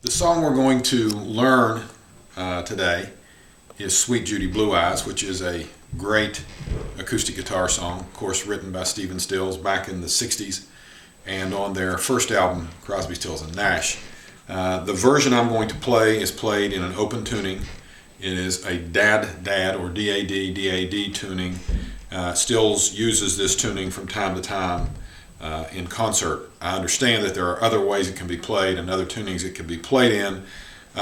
The song we're going to learn today is Sweet Judy Blue Eyes, which is a great acoustic guitar song, of course written by Stephen Stills back in the 60s and on their first album, Crosby, Stills and Nash. The version I'm going to play is played in an open tuning. It is a DAD or DAD tuning. Stills uses this tuning from time to time in concert. I understand that there are other ways it can be played and other tunings it can be played in,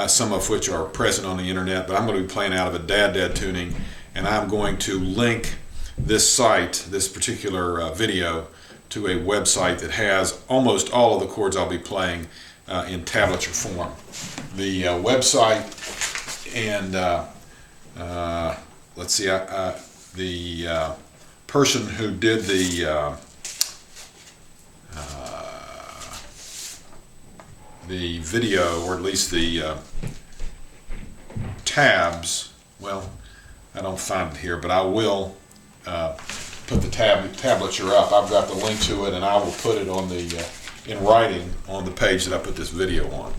some of which are present on the internet, but I'm going to be playing out of a DAD tuning, and I'm going to link this site, this particular video, to a website that has almost all of the chords I'll be playing in tablature form. The website and let's see, the person who did the video, or at least the tabs, well, I don't find it here, but I will put the tablature up. I've got the link to it, and I will put it on the in writing on the page that I put this video on.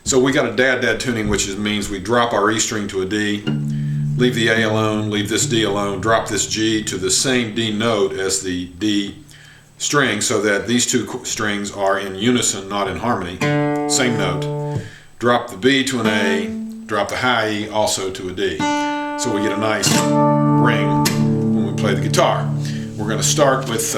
So we got a DAD tuning, which means we drop our E string to a D, leave the A alone, leave this D alone, drop this G to the same D note as the D string, so that these two strings are in unison, not in harmony, same note. Drop the B to an A, drop the high E also to a D. So we get a nice ring when we play the guitar. We're going to start with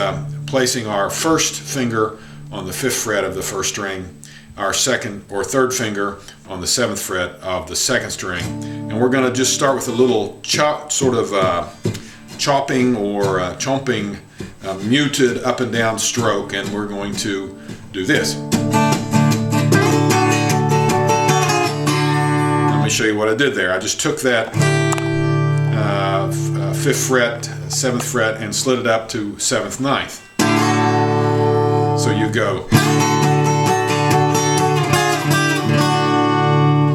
placing our first finger on the 5th fret of the 1st string, our 2nd or 3rd finger on the 7th fret of the 2nd string, and we're going to just start with a little chopping or chomping muted up and down stroke, and we're going to do this. Let me show you what I did there. I just took that 5th fret, 7th fret, and slid it up to 7th, 9th. So you go.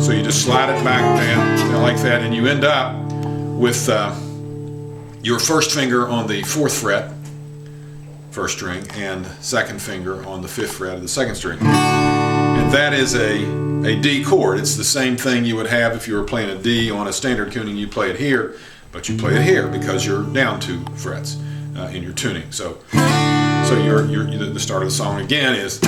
So you just slide it back down like that, and you end up with your 1st finger on the 4th fret, 1st string, and 2nd finger on the 5th fret of the 2nd string. And that is a D chord. It's the same thing you would have if you were playing a D on a standard tuning. You play it here, but you play it here because you're down 2 frets in your tuning. So the start of the song again is.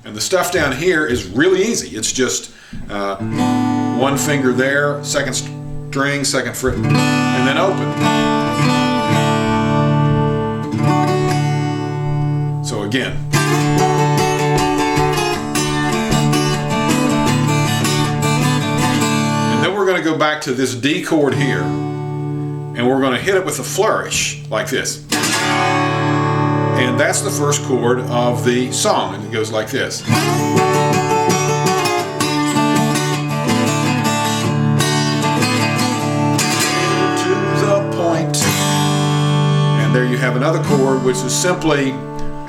And the stuff down here is really easy. It's just 1 finger there, 2nd string, 2nd fret, and then open. So again. And then we're going to go back to this D chord here, and we're going to hit it with a flourish like this. And that's the 1st chord of the song, and it goes like this. And there you have another chord, which is simply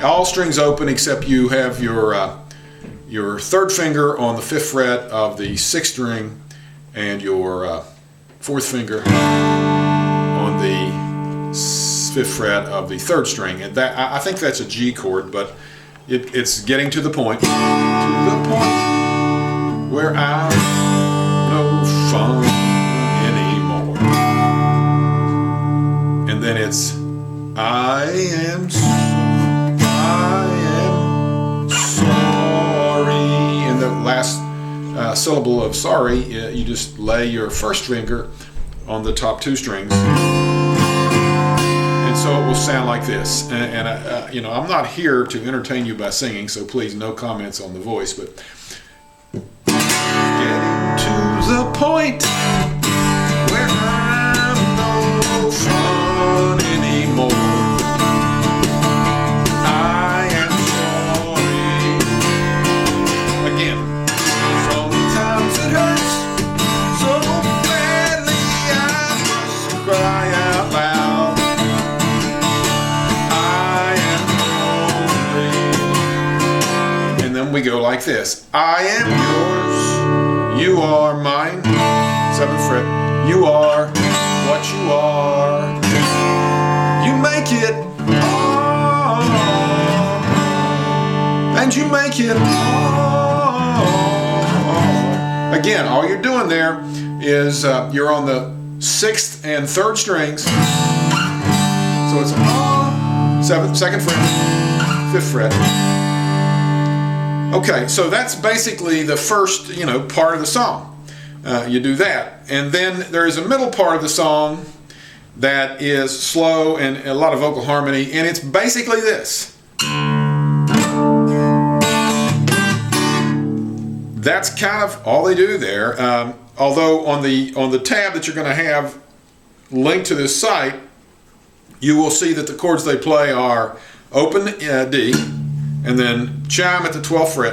all strings open except you have your 3rd finger on the 5th fret of the 6th string and your 4th finger on the 5th fret of the 3rd string, and that, I think that's a G chord, but it's getting to the point where I'm no fun anymore. And then it's I am sorry, and the last syllable of sorry, you just lay your 1st finger on the top 2 strings. So it will sound like this, and I'm not here to entertain you by singing, so please no comments on the voice, but getting to the point where I'm no fun anymore. I am sorry. Again, sometimes it hurts so badly I must cry out loud. We go like this. I am yours, you are mine. 7th fret. You are what you are. You make it all and you make it all. Again, all you're doing there is you're on the 6th and 3rd strings. So it's all, 7th, 2nd fret, 5th fret. Okay, so that's basically the first, part of the song. You do that. And then there is a middle part of the song that is slow and a lot of vocal harmony, and it's basically this. That's kind of all they do there. Although on the tab that you're going to have linked to this site, you will see that the chords they play are open D, and then chime at the 12th fret.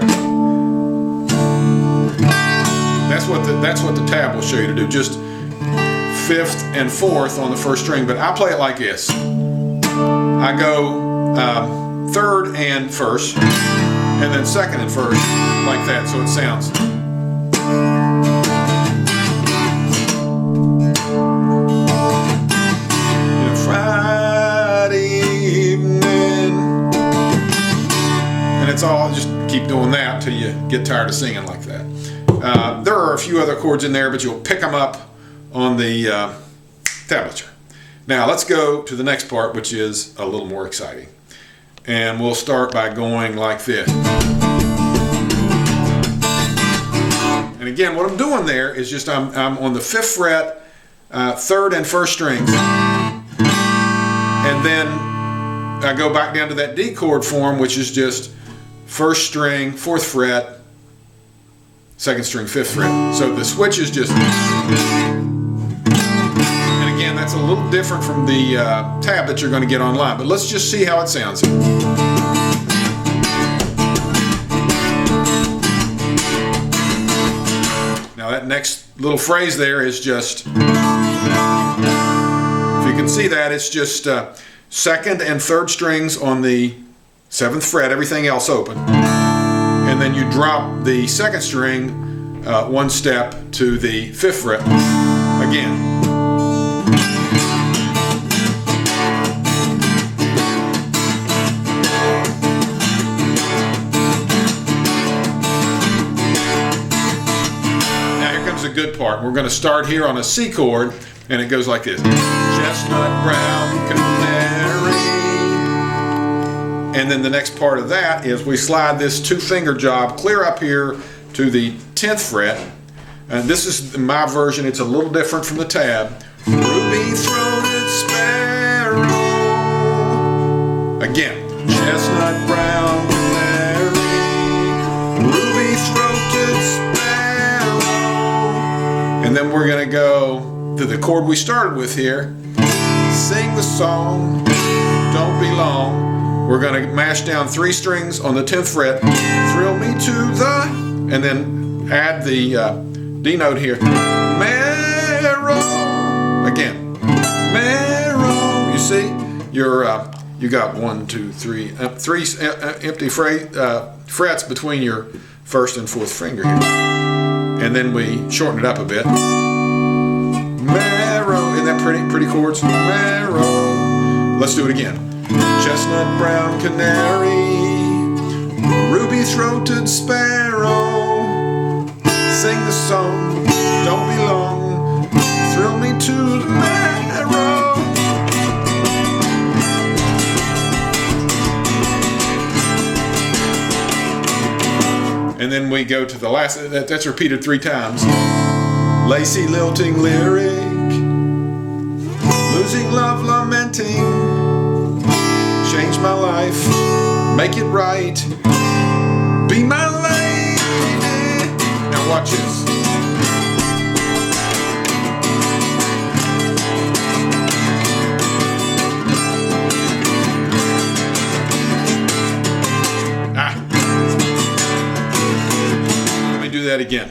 That's what the tab will show you to do. Just 5th and 4th on the 1st string, but I play it like this. I go 3rd and 1st, and then 2nd and 1st, like that, so it sounds. Friday evening, and it's all, just keep doing that till you get tired of singing like that. There are a few other chords in there, but you'll pick them up on the tablature. Now let's go to the next part, which is a little more exciting. And we'll start by going like this. And again, what I'm doing there is just I'm on the 5th fret, 3rd and 1st strings. And then I go back down to that D chord form, which is just 1st string, 4th fret, 2nd string, 5th fret. So the switch is just... And again, that's a little different from the tab that you're going to get online. But let's just see how it sounds. Now that next little phrase there is just... If you can see that, it's just 2nd and 3rd strings on the 7th fret, everything else open. And then you drop the 2nd string one step to the 5th fret again. Now here comes the good part. We're going to start here on a C chord, and it goes like this. Chestnut brown canary. And then the next part of that is we slide this 2-finger job clear up here to the 10th fret. And this is my version. It's a little different from the tab. Ruby-throated sparrow. Again. Chestnut brown canary. Ruby-throated sparrow. And then we're going to go to the chord we started with here. Sing the song. Don't be long. We're going to mash down 3 strings on the 10th fret, thrill me to the, and then add the D note here. Marrow. Again. Marrow. You see, you got 1, 2, 3, 3 empty frets between your 1st and 4th finger here. And then we shorten it up a bit. Marrow. Isn't that pretty chords? Marrow. Let's do it again. Chestnut brown canary, ruby-throated sparrow, sing the song, don't be long, thrill me to the marrow. And then we go to the last, that's repeated 3 times. Lacy lilting lyric, losing love lamenting, change my life, make it right, be my lady. Now watch this. Let me do that again.